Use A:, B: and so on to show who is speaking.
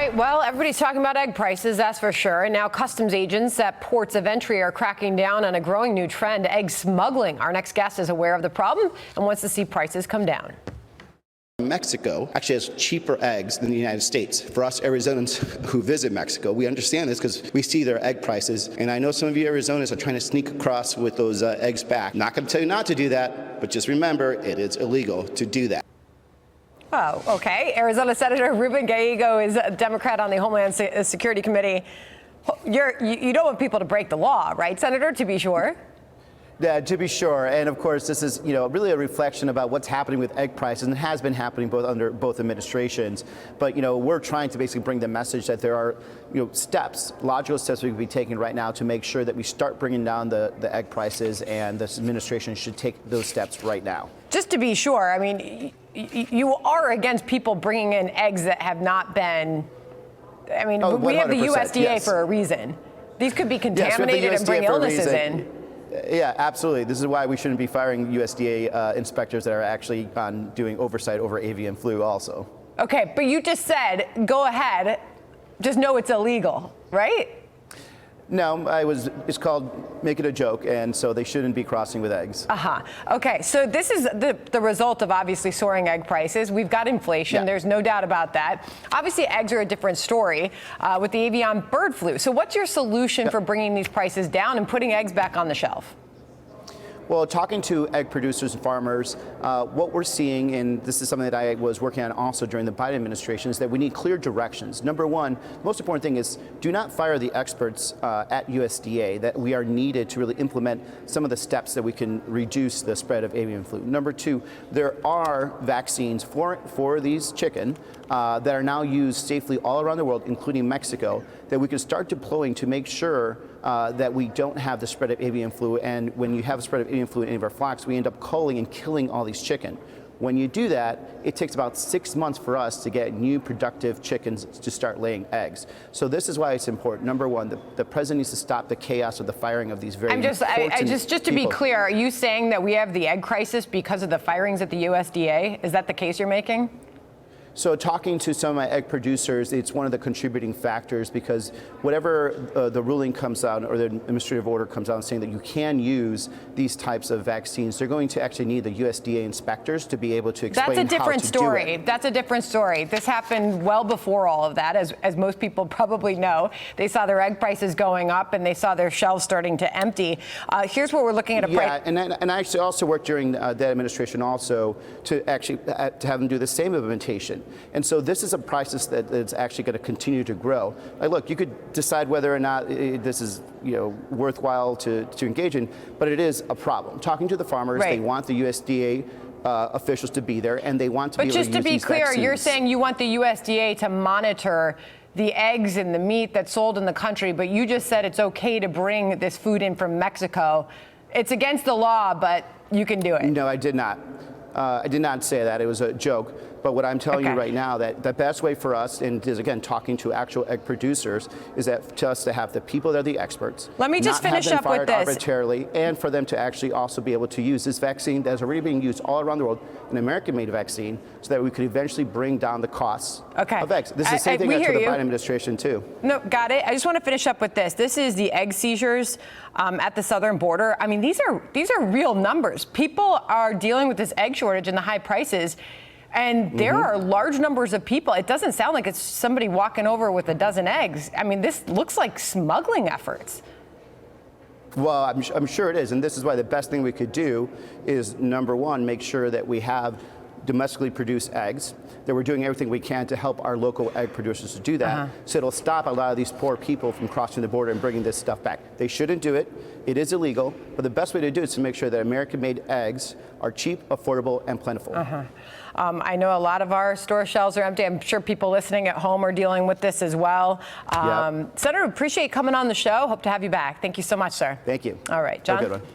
A: Right, well, everybody's talking about egg prices, that's for sure. And now customs agents at ports of entry are cracking down on a growing new trend, egg smuggling. Our next guest is aware of the problem and wants to see prices come down.
B: Mexico actually has cheaper eggs than the United States. For us Arizonans who visit Mexico, we understand this because we see their egg prices. And I know some of you Arizonans are trying to sneak across with those eggs back. Not going to tell you not to do that, but just remember, it is illegal to do that.
A: Oh, okay. Arizona Senator Ruben Gallego is a Democrat on the Homeland Security Committee. You don't want people to break the law, right, Senator, to be sure?
C: Yeah, to be sure. And of course, this is, really a reflection about what's happening with egg prices, and has been happening under both administrations. But, we're trying to basically bring the message that there are, steps, logical steps we could be taking right now to make sure that we start bringing down the egg prices, and this administration should take those steps right now.
A: Just to be sure, I mean, you are against people bringing in eggs that have not been, we have the USDA yes. for a reason. These could be contaminated and bring illnesses in.
C: Yeah, absolutely. This is why we shouldn't be firing USDA inspectors that are actually doing oversight over avian flu also. Okay,
A: but you just said, go ahead, just know it's illegal, right?
C: No, it's called make it a joke, and so they shouldn't be crossing with eggs.
A: Okay, so this is the result of obviously soaring egg prices. We've got inflation. Yeah. There's no doubt about that. Obviously, eggs are a different story with the avian bird flu. So what's your solution for bringing these prices down and putting eggs back on the shelf?
C: Well, talking to egg producers and farmers, what we're seeing, and this is something that I was working on also during the Biden administration, is that we need clear directions. Number one, most important thing is do not fire the experts at USDA, that we are needed to really implement some of the steps that we can reduce the spread of avian flu. Number two, there are vaccines for these chicken that are now used safely all around the world, including Mexico, that we can start deploying to make sure that we don't have the spread of avian flu. And when you have a spread of avian flu in any of our flocks, we end up culling and killing all these chicken. When you do that, it takes about 6 months for us to get new productive chickens to start laying eggs. So this is why it's important. Number one, the president needs to stop the chaos of the firing of these very
A: just to be clear, are you saying that we have the egg crisis because of the firings at the USDA? Is that the case you're making?
C: So talking to some of my egg producers, it's one of the contributing factors, because whatever the ruling comes out or the administrative order comes out saying that you can use these types of vaccines, they're going to actually need the USDA inspectors to be able to explain how to do it.
A: That's a different story. That's a different story. This happened well before all of that, as most people probably know. They saw their egg prices going up and they saw their shelves starting to empty. Here's what we're looking at a price.
C: Yeah, and I actually also worked during that administration also to actually to have them do the same implementation. And so this is a process that's actually going to continue to grow. Like, look, you could decide whether or not this is worthwhile to engage in, but it is a problem. Talking to the farmers,
A: right.
C: They want the USDA officials to be there, and they want to be able to use these vaccines. But just to be clear,
A: you're saying you want the USDA to monitor the eggs and the meat that's sold in the country, but you just said it's okay to bring this food in from Mexico. It's against the law, but you can do it.
C: No, I did not. I did not say that. It was a joke. But what I'm telling you right now, that the best way for us, and is again talking to actual egg producers, is that to us to have the people that are the experts.
A: Let me just finish up with this.
C: Arbitrarily, and for them to actually also be able to use this vaccine that is already being used all around the world, an American-made vaccine, so that we could eventually bring down the costs of eggs. This is the same thing that's for the Biden administration too.
A: No, got it. I just want to finish up with this. This is the egg seizures at the southern border. I mean, these are real numbers. People are dealing with this egg shortage and the high prices. And there are large numbers of people. It doesn't sound like it's somebody walking over with a dozen eggs. I mean, this looks like smuggling efforts.
C: Well, I'm sure it is. And this is why the best thing we could do is, number one, make sure that we have domestically produced eggs, that we're doing everything we can to help our local egg producers to do that. So it'll stop a lot of these poor people from crossing the border and bringing this stuff back. They shouldn't do it. It is illegal. But the best way to do it is to make sure that American-made eggs are cheap, affordable, and plentiful.
A: I know a lot of our store shelves are empty. I'm sure people listening at home are dealing with this as well. Senator, appreciate coming on the show. Hope to have you back. Thank you so much, sir.
C: Thank you.
A: All right, John.
C: Have a good one.